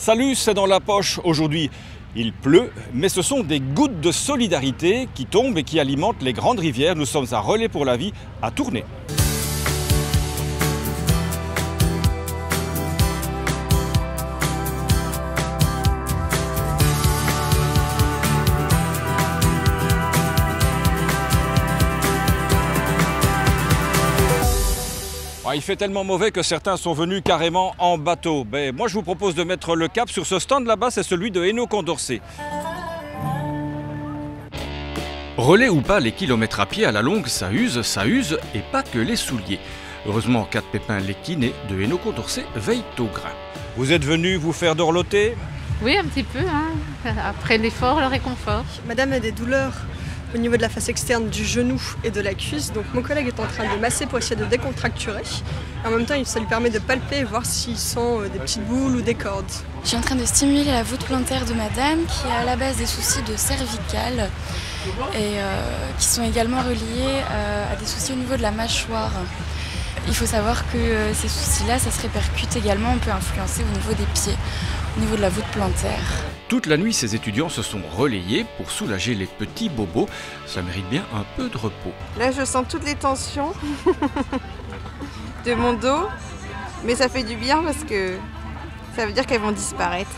Salut, c'est dans la poche aujourd'hui. Il pleut, mais ce sont des gouttes de solidarité qui tombent et qui alimentent les grandes rivières. Nous sommes à Relais pour la vie, à Tournai. Il fait tellement mauvais que certains sont venus carrément en bateau. Mais moi, je vous propose de mettre le cap sur ce stand là-bas, c'est celui de Hainaut-Condorcet. Relais ou pas, les kilomètres à pied à la longue, ça use, et pas que les souliers. Heureusement, 4 pépins léquinés de Hainaut-Condorcet veillent au grain. Vous êtes venu vous faire dorloter? Oui, un petit peu. Après l'effort, le réconfort. Madame a des douleurs au niveau de la face externe du genou et de la cuisse. Donc mon collègue est en train de masser pour essayer de décontracturer. Et en même temps, ça lui permet de palper et voir s'il sent des petites boules ou des cordes. Je suis en train de stimuler la voûte plantaire de madame qui a à la base des soucis de cervicale et qui sont également reliés à des soucis au niveau de la mâchoire. Il faut savoir que ces soucis-là, ça se répercute également, on peut influencer au niveau des pieds, au niveau de la voûte plantaire. Toute la nuit, ces étudiants se sont relayés pour soulager les petits bobos. Ça mérite bien un peu de repos. Là, je sens toutes les tensions de mon dos, mais ça fait du bien parce que ça veut dire qu'elles vont disparaître.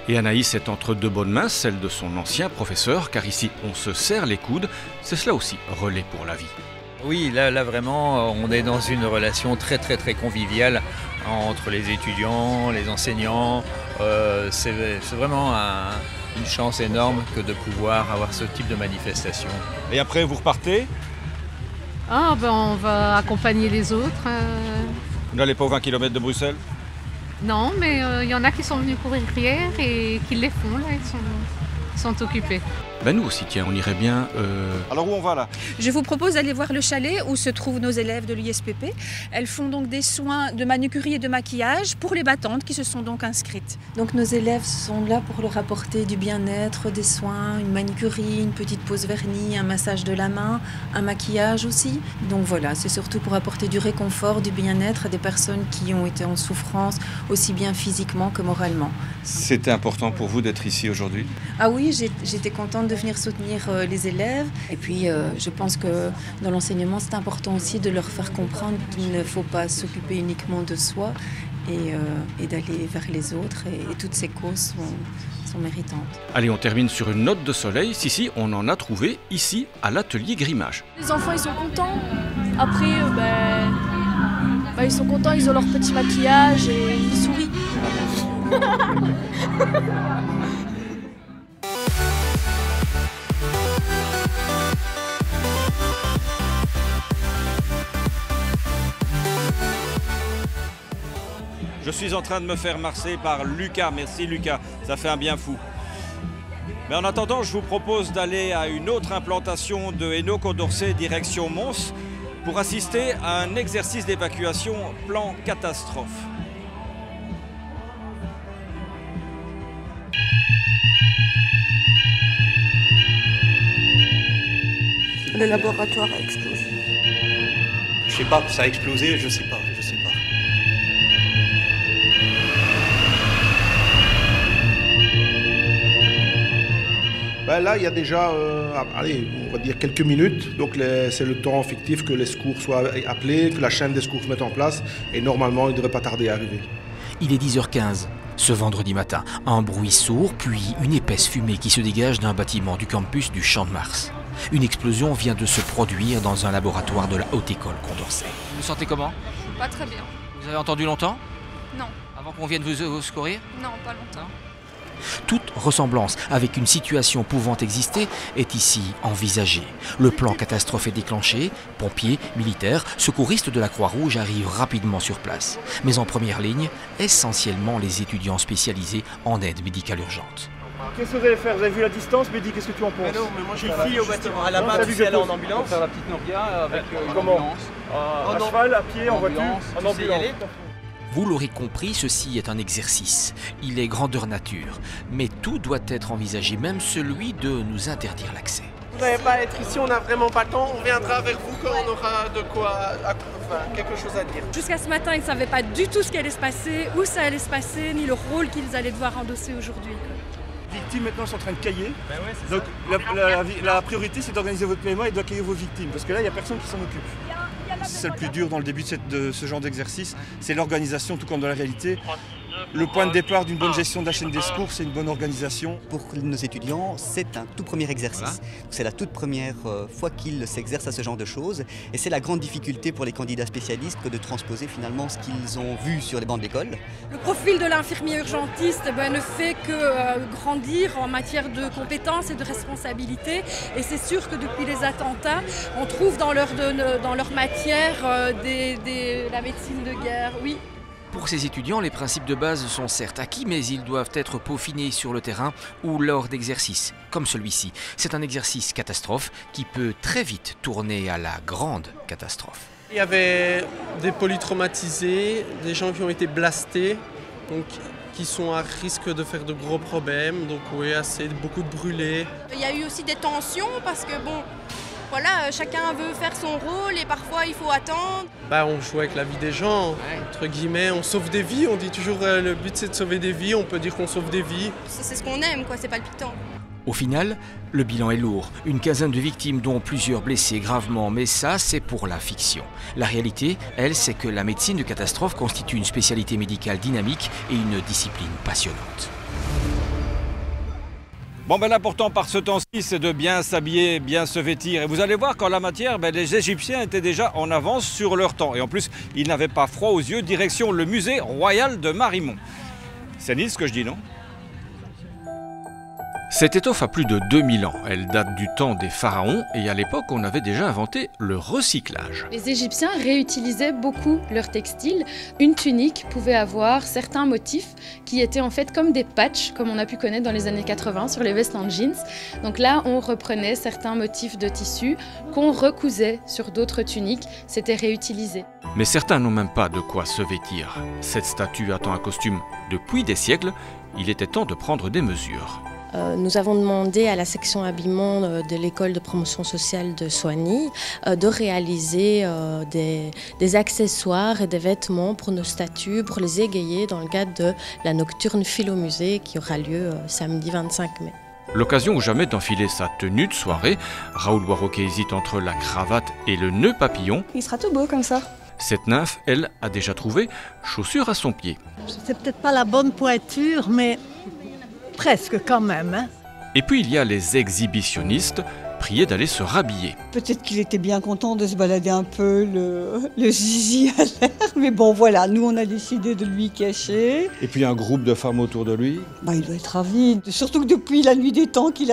Et Anaïs est entre deux bonnes mains, celle de son ancien professeur, car ici, on se serre les coudes. C'est cela aussi, Relais pour la vie. Oui, là vraiment, on est dans une relation très conviviale entre les étudiants, les enseignants. C'est vraiment une chance énorme que de pouvoir avoir ce type de manifestation. Et après, vous repartez? On va accompagner les autres. Vous n'allez pas aux 20 km de Bruxelles? Non, mais il y en a qui sont venus courir hier et qui les font, là, ils sont occupés. Ben nous aussi, tiens, on irait bien... Alors où on va là? Je vous propose d'aller voir le chalet où se trouvent nos élèves de l'ISPP. Elles font donc des soins de manucurie et de maquillage pour les battantes qui se sont donc inscrites. Donc nos élèves sont là pour leur apporter du bien-être, des soins, une manucurie, une petite pose vernis, un massage de la main, un maquillage aussi. Donc voilà, c'est surtout pour apporter du réconfort, du bien-être à des personnes qui ont été en souffrance, aussi bien physiquement que moralement. C'était important pour vous d'être ici aujourd'hui? Ah oui, j'étais contente de venir soutenir les élèves. Et puis, je pense que dans l'enseignement, c'est important aussi de leur faire comprendre qu'il ne faut pas s'occuper uniquement de soi et d'aller vers les autres. Et toutes ces causes sont méritantes. Allez, on termine sur une note de soleil. Si, on en a trouvé ici, à l'atelier Grimage. Les enfants, ils sont contents. Après, ils sont contents, ils ont leur petit maquillage et ils sourient. Je suis en train de me faire masser par Lucas. Merci Lucas, ça fait un bien fou. Mais en attendant, je vous propose d'aller à une autre implantation de Hainaut-Condorcet direction Mons pour assister à un exercice d'évacuation plan catastrophe. Le laboratoire a explosé. Je sais pas, ça a explosé, je sais pas. Là, il y a déjà, on va dire quelques minutes. Donc, c'est le temps fictif que les secours soient appelés, que la chaîne des secours se mette en place. Et normalement, il ne devrait pas tarder à arriver. Il est 10h15. Ce vendredi matin, un bruit sourd, puis une épaisse fumée qui se dégage d'un bâtiment du campus du Champ de Mars. Une explosion vient de se produire dans un laboratoire de la Haute École Condorcet. Vous vous sentez comment? Pas très bien. Vous avez entendu longtemps? Non. Avant qu'on vienne vous secourir? Non, pas longtemps. Toute ressemblance avec une situation pouvant exister est ici envisagée. Le plan catastrophe est déclenché, pompiers, militaires, secouristes de la Croix-Rouge arrivent rapidement sur place. Mais en première ligne, essentiellement les étudiants spécialisés en aide médicale urgente. Qu'est-ce que vous allez faire? Vous avez vu la distance, Mehdi, qu'est-ce que tu en penses? Mais moi j'ai une fille au bâtiment. À la base, tu sais aller en ambulance? Faire la petite Nokia avec comment? À cheval, à pied, en voiture? En ambulance. Vous l'aurez compris, ceci est un exercice. Il est grandeur nature. Mais tout doit être envisagé, même celui de nous interdire l'accès. Vous n'allez pas être ici, on n'a vraiment pas le temps. On viendra vers vous quand on aura de quoi, quelque chose à dire. Jusqu'à ce matin, ils ne savaient pas du tout ce qui allait se passer, où ça allait se passer, ni le rôle qu'ils allaient devoir endosser aujourd'hui. Les victimes maintenant sont en train de cahier. Donc la priorité c'est d'organiser votre PMA et d'accueillir vos victimes. Parce que là, il n'y a personne qui s'en occupe. C'est le plus dur dans le début de ce genre d'exercice, c'est l'organisation tout comme dans la réalité. Le point de départ d'une bonne gestion de la chaîne des secours, c'est une bonne organisation. Pour nos étudiants, c'est un tout premier exercice. Voilà. C'est la toute première fois qu'ils s'exercent à ce genre de choses. Et c'est la grande difficulté pour les candidats spécialistes que de transposer finalement ce qu'ils ont vu sur les bancs de l'école. Le profil de l'infirmier urgentiste ne fait que grandir en matière de compétences et de responsabilités. Et c'est sûr que depuis les attentats, on trouve dans leur matière la médecine de guerre. Oui. Pour ces étudiants, les principes de base sont certes acquis, mais ils doivent être peaufinés sur le terrain ou lors d'exercices, comme celui-ci. C'est un exercice catastrophe qui peut très vite tourner à la grande catastrophe. Il y avait des polytraumatisés, des gens qui ont été blastés, donc qui sont à risque de faire de gros problèmes, donc oui, beaucoup de brûlés. Il y a eu aussi des tensions parce que bon, voilà, chacun veut faire son rôle et parfois il faut attendre. On joue avec la vie des gens, entre guillemets, on sauve des vies, on dit toujours le but c'est de sauver des vies, on peut dire qu'on sauve des vies. C'est ce qu'on aime, quoi, c'est palpitant. Au final, le bilan est lourd. Une quinzaine de victimes dont plusieurs blessés gravement, mais ça c'est pour la fiction. La réalité, elle, c'est que la médecine de catastrophe constitue une spécialité médicale dynamique et une discipline passionnante. Bon l'important par ce temps-ci, c'est de bien s'habiller, bien se vêtir. Et vous allez voir qu'en la matière, les Égyptiens étaient déjà en avance sur leur temps. Et en plus, ils n'avaient pas froid aux yeux, direction le musée royal de Marimont. C'est Nils ce que je dis, non? Cette étoffe a plus de 2000 ans. Elle date du temps des pharaons et à l'époque, on avait déjà inventé le recyclage. Les Égyptiens réutilisaient beaucoup leurs textiles. Une tunique pouvait avoir certains motifs qui étaient en fait comme des patchs, comme on a pu connaître dans les années 80 sur les vestes en jeans. Donc là, on reprenait certains motifs de tissu qu'on recousait sur d'autres tuniques. C'était réutilisé. Mais certains n'ont même pas de quoi se vêtir. Cette statue attend un costume depuis des siècles. Il était temps de prendre des mesures. Nous avons demandé à la section habillement de l'école de promotion sociale de Soigny de réaliser des accessoires et des vêtements pour nos statues, pour les égayer dans le cadre de la nocturne Philomusée qui aura lieu samedi 25 mai. L'occasion ou jamais d'enfiler sa tenue de soirée. Raoul Boisroquet hésite entre la cravate et le nœud papillon. Il sera tout beau comme ça. Cette nymphe, elle, a déjà trouvé chaussures à son pied. C'est peut-être pas la bonne pointure, mais presque quand même. Hein. Et puis il y a les exhibitionnistes, priés d'aller se rhabiller. Peut-être qu'il était bien content de se balader un peu le zizi à l'air, mais bon voilà, nous on a décidé de lui cacher. Et puis un groupe de femmes autour de lui. Il doit être ravi, surtout que depuis la nuit des temps qu'il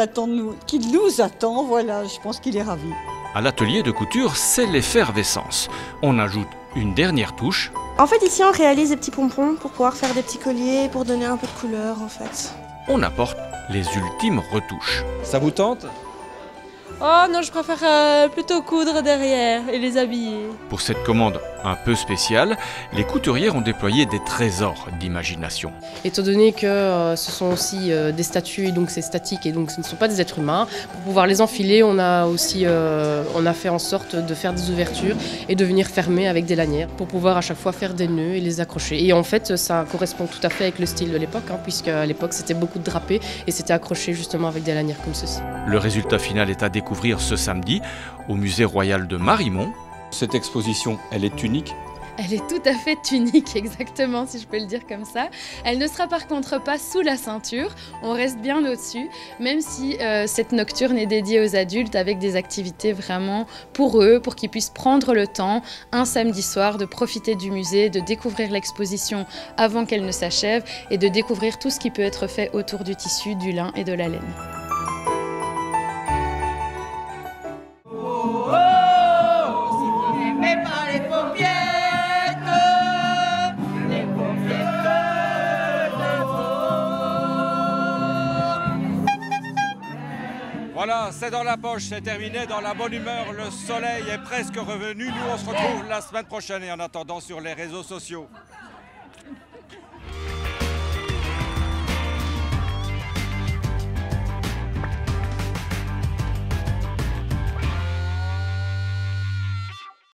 nous attend, voilà, je pense qu'il est ravi. À l'atelier de couture, c'est l'effervescence. On ajoute une dernière touche. En fait, ici, on réalise des petits pompons pour pouvoir faire des petits colliers, pour donner un peu de couleur, en fait. On apporte les ultimes retouches. Ça vous tente ? Oh non, je préfère plutôt coudre derrière et les habiller. Pour cette commande un peu spéciale, les couturières ont déployé des trésors d'imagination. Étant donné que ce sont aussi des statues, et donc c'est statique et donc ce ne sont pas des êtres humains, pour pouvoir les enfiler, on a fait en sorte de faire des ouvertures et de venir fermer avec des lanières pour pouvoir à chaque fois faire des nœuds et les accrocher. Et en fait, ça correspond tout à fait avec le style de l'époque, puisque à l'époque c'était beaucoup de drapés et c'était accroché justement avec des lanières comme ceci. Le résultat final est à découvrir ce samedi au musée royal de Marimont. Cette exposition, elle est unique. Elle est tout à fait unique, exactement, si je peux le dire comme ça. Elle ne sera par contre pas sous la ceinture, on reste bien au-dessus, même si cette nocturne est dédiée aux adultes avec des activités vraiment pour eux, pour qu'ils puissent prendre le temps, un samedi soir, de profiter du musée, de découvrir l'exposition avant qu'elle ne s'achève et de découvrir tout ce qui peut être fait autour du tissu, du lin et de la laine. Voilà, c'est dans la poche, c'est terminé, dans la bonne humeur, le soleil est presque revenu. Nous, on se retrouve la semaine prochaine et en attendant sur les réseaux sociaux.